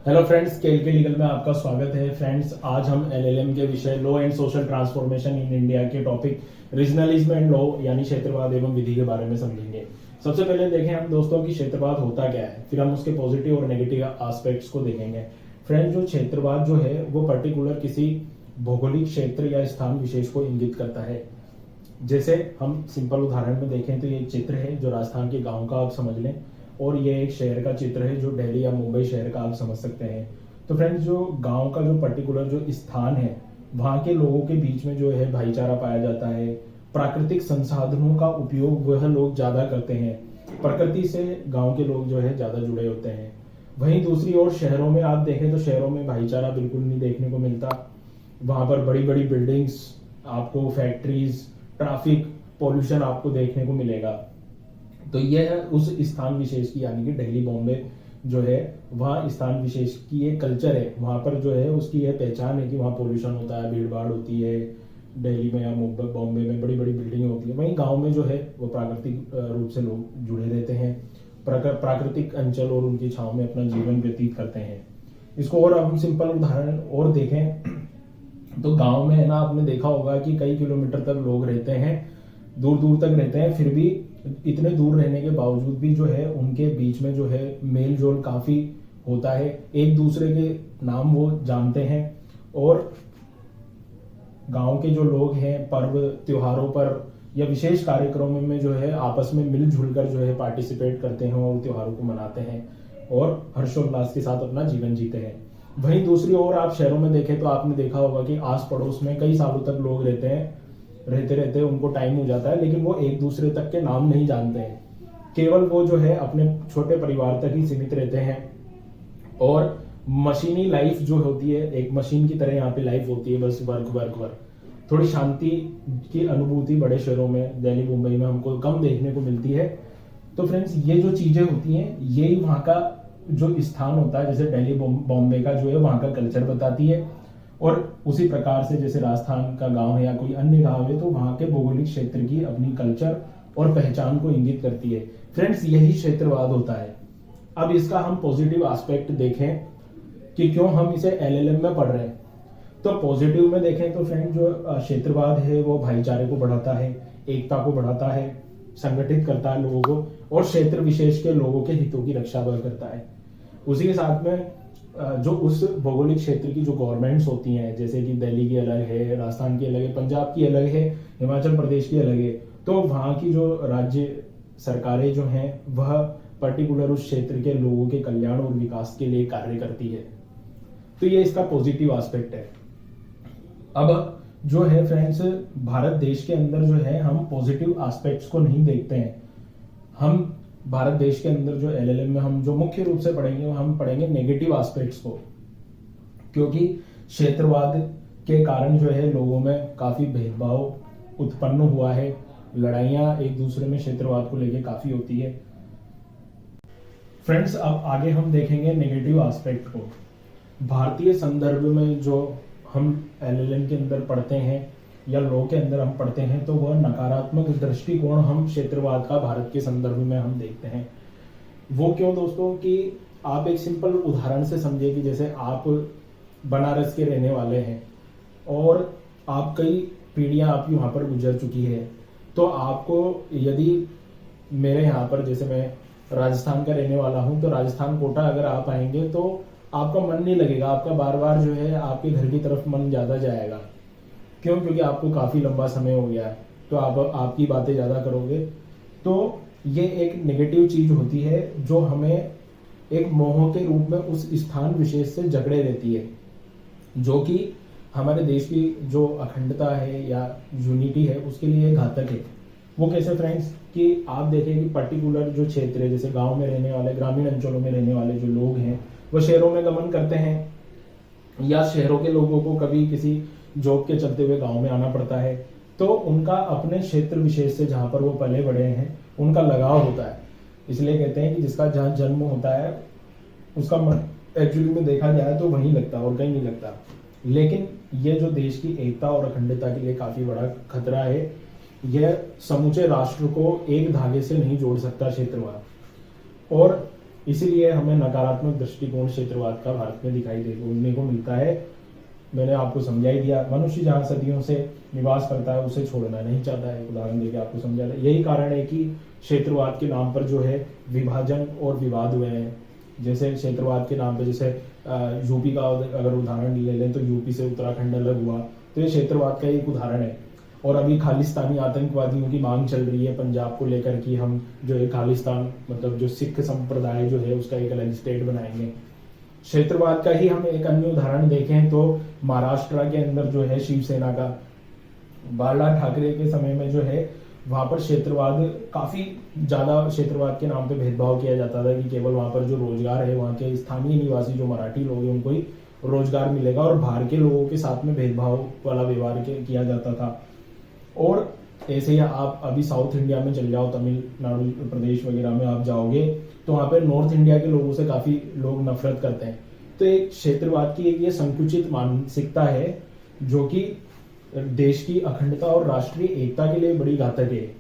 Hello friends, केल के legal में आपका स्वागत है। फ्रेंड्स, आज हम एलएलएम के विषय law and social transformation in India के टॉपिक रीजनलिज्म एंड लॉ यानी क्षेत्रवाद एवं विधि के बारे में समझेंगे। सबसे पहले देखें हम दोस्तों की क्षेत्रवाद होता क्या है, फिर हम उसके पॉजिटिव और नेगेटिव एस्पेक्ट्स को देखेंगे। फ्रेंड्स, जो क्षेत्रवाद जो है वो पर्टिकुलर किसी भौगोलिक क्षेत्र या स्थान विशेष को इंगित करता है। जैसे हम सिंपल उदाहरण में देखें तो ये चित्र है जो राजस्थान के गांव का आप समझ लें, और ये एक शहर का चित्र है जो दिल्ली या मुंबई शहर का आप समझ सकते हैं। तो फ्रेंड्स, जो गांव का जो पर्टिकुलर जो स्थान है वहाँ के लोगों के बीच में जो है भाईचारा पाया जाता है। प्राकृतिक संसाधनों का उपयोग वह लोग ज्यादा करते हैं। प्रकृति से गांव के लोग जो है ज्यादा जुड़े होते हैं। वहीं दूसरी ओर शहरों में आप देखें तो शहरों में भाईचारा बिल्कुल नहीं देखने को मिलता। वहां पर बड़ी बड़ी बिल्डिंग्स, आपको फैक्ट्रीज, ट्रैफिक, पॉल्यूशन आपको देखने को मिलेगा। तो यह उस स्थान विशेष की यानी कि दिल्ली बॉम्बे जो है वहाँ स्थान विशेष की एक कल्चर है। वहाँ पर जो है उसकी यह पहचान है कि वहाँ पॉल्यूशन होता है, भीड़ भाड़ होती है। दिल्ली में या मुंबई बॉम्बे में बड़ी बड़ी बिल्डिंग होती है। वहीं गांव में जो है वो प्राकृतिक रूप से लोग जुड़े रहते हैं, प्राकृतिक अंचल और उनकी छांव में अपना जीवन व्यतीत करते हैं। इसको और हम सिंपल उदाहरण और देखें तो गांव में है ना, आपने देखा होगा कि कई किलोमीटर तक लोग रहते हैं, दूर दूर तक रहते हैं, फिर भी इतने दूर रहने के बावजूद भी जो है उनके बीच में जो है मेल जोल काफी होता है। एक दूसरे के नाम वो जानते हैं और गांव के जो लोग हैं पर्व त्योहारों पर या विशेष कार्यक्रमों में जो है आपस में मिलजुल कर जो है पार्टिसिपेट करते हैं और त्योहारों को मनाते हैं और हर्षोल्लास के साथ अपना जीवन जीते हैं। वहीं दूसरी ओर आप शहरों में देखें तो आपने देखा होगा कि आस पड़ोस में कई सालों तक लोग रहते रहते उनको टाइम हो जाता है, लेकिन वो एक दूसरे तक के नाम नहीं जानते हैं। केवल वो जो है अपने छोटे परिवार तक ही सीमित रहते हैं और मशीनी लाइफ जो होती है, एक मशीन की तरह यहाँ पे लाइफ होती है, बस वर्क वर्क वर्क। थोड़ी शांति की अनुभूति बड़े शहरों में दिल्ली मुंबई में हमको कम देखने को मिलती है। तो फ्रेंड्स, ये जो चीजें होती हैं यही वहाँ का जो स्थान होता है, जैसे दिल्ली बॉम्बे का जो है वहाँ का कल्चर बताती है। और उसी प्रकार से जैसे राजस्थान का गांव है या कोई अन्य गांव है तो वहां के भौगोलिक क्षेत्र की अपनी कल्चर और पहचान को इंगित करती है। फ्रेंड्स, यही क्षेत्रवाद होता है। अब इसका हम पॉजिटिव एस्पेक्ट देखें कि क्यों हम इसे एलएलएम में पढ़ रहे हैं। तो पॉजिटिव में देखें तो फ्रेंड, जो क्षेत्रवाद है वो भाईचारे को बढ़ाता है, एकता को बढ़ाता है, संगठित करता है लोगों को और क्षेत्र विशेष के लोगों के हितों की रक्षा करता है। उसी के साथ में जो उस भौगोलिक क्षेत्र की जो गवर्नमेंट्स होती हैं, जैसे कि दिल्ली की अलग है, राजस्थान की अलग है, पंजाब की अलग है, हिमाचल प्रदेश की अलग है, तो वहाँ की जो राज्य सरकारें जो हैं वह पर्टिकुलर उस क्षेत्र के लोगों के कल्याण और विकास के लिए कार्य करती है। तो ये इसका पॉजिटिव एस्पेक्ट है। अब जो है फ्रेंड्स, भारत देश के अंदर जो है हम पॉजिटिव एस्पेक्ट्स को नहीं देखते हैं। हम भारत देश के अंदर जो एलएलएम में हम जो मुख्य रूप से पढ़ेंगे वो हम पढ़ेंगे नेगेटिव एस्पेक्ट्स को, क्योंकि क्षेत्रवाद के कारण जो है लोगों में काफी भेदभाव उत्पन्न हुआ है। लड़ाइयां एक दूसरे में क्षेत्रवाद को लेकर काफी होती है। फ्रेंड्स, अब आगे हम देखेंगे नेगेटिव एस्पेक्ट को। भारतीय संदर्भ में जो हम एलएलएम के अंदर पढ़ते हैं या लॉ के अंदर हम पढ़ते हैं तो वह नकारात्मक दृष्टिकोण हम क्षेत्रवाद का भारत के संदर्भ में हम देखते हैं। वो क्यों दोस्तों, कि आप एक सिंपल उदाहरण से समझिए कि जैसे आप बनारस के रहने वाले हैं और आप कई पीढ़ियां आपकी वहां पर गुजर चुकी है, तो आपको यदि मेरे यहाँ पर, जैसे मैं राजस्थान का रहने वाला हूँ, तो राजस्थान कोटा अगर आप आएंगे तो आपका मन नहीं लगेगा, आपका बार बार जो है आपके घर की तरफ मन ज्यादा जाएगा। क्यों? क्योंकि आपको काफी लंबा समय हो गया है, तो आप आपकी बातें ज्यादा करोगे। तो ये एक नेगेटिव चीज होती है जो हमें एक मोह के रूप में उस स्थान विशेष से जकड़े रहती है, जो कि हमारे देश की जो अखंडता है या यूनिटी है उसके लिए घातक है। वो कैसे फ्रेंड्स, कि आप देखें कि पर्टिकुलर जो क्षेत्र है, जैसे गांव में रहने वाले, ग्रामीण अंचलों में रहने वाले जो लोग हैं वो शहरों में गमन करते हैं, या शहरों के लोगों को कभी किसी जॉब के चलते हुए गांव में आना पड़ता है, तो उनका अपने क्षेत्र विशेष से जहां पर वो पले बड़े हैं उनका लगाव होता है। इसलिए कहते हैं कि जिसका जहां जन्म होता है उसका मन एक्चुअली में देखा जाए तो वहीं लगता है और कहीं नहीं लगता। लेकिन ये जो देश की एकता और अखंडता के लिए काफी बड़ा खतरा है। यह समूचे राष्ट्र को एक धागे से नहीं जोड़ सकता क्षेत्रवाद। और इसीलिए हमें नकारात्मक दृष्टिकोण क्षेत्रवाद का भारत में दिखाई देने को मिलता है। मैंने आपको समझा ही दिया, मनुष्य जहाँ सदियों से निवास करता है उसे छोड़ना नहीं चाहता है, उदाहरण देके आपको समझा दिया। यही कारण है कि क्षेत्रवाद के नाम पर जो है विभाजन और विवाद हुए हैं। जैसे क्षेत्रवाद के नाम पे, जैसे यूपी का अगर उदाहरण ले लें तो यूपी से उत्तराखंड अलग हुआ, तो ये क्षेत्रवाद का एक उदाहरण है। और अभी खालिस्तानी आतंकवादियों की मांग चल रही है पंजाब को लेकर कि हम जो है खालिस्तान मतलब जो सिख संप्रदाय जो है उसका एक अलग स्टेट बनाएंगे। क्षेत्रवाद का ही हम एक अन्य उदाहरण देखें तो महाराष्ट्र के अंदर जो है शिवसेना का बाला ठाकरे के समय में जो है वहां पर क्षेत्रवाद काफी ज्यादा क्षेत्रवाद के नाम पे भेदभाव किया जाता था कि केवल वहां पर जो रोजगार है वहां के स्थानीय निवासी जो मराठी लोग हैं उनको ही रोजगार मिलेगा और बाहर के लोगों के साथ में भेदभाव वाला व्यवहार किया जाता था। और ऐसे ही आप अभी साउथ इंडिया में चल जाओ, तमिलनाडु प्रदेश वगैरह में आप जाओगे तो वहां पे नॉर्थ इंडिया के लोगों से काफी लोग नफरत करते हैं। तो एक क्षेत्रवाद की एक ये संकुचित मानसिकता है जो कि देश की अखंडता और राष्ट्रीय एकता के लिए बड़ी घातक है।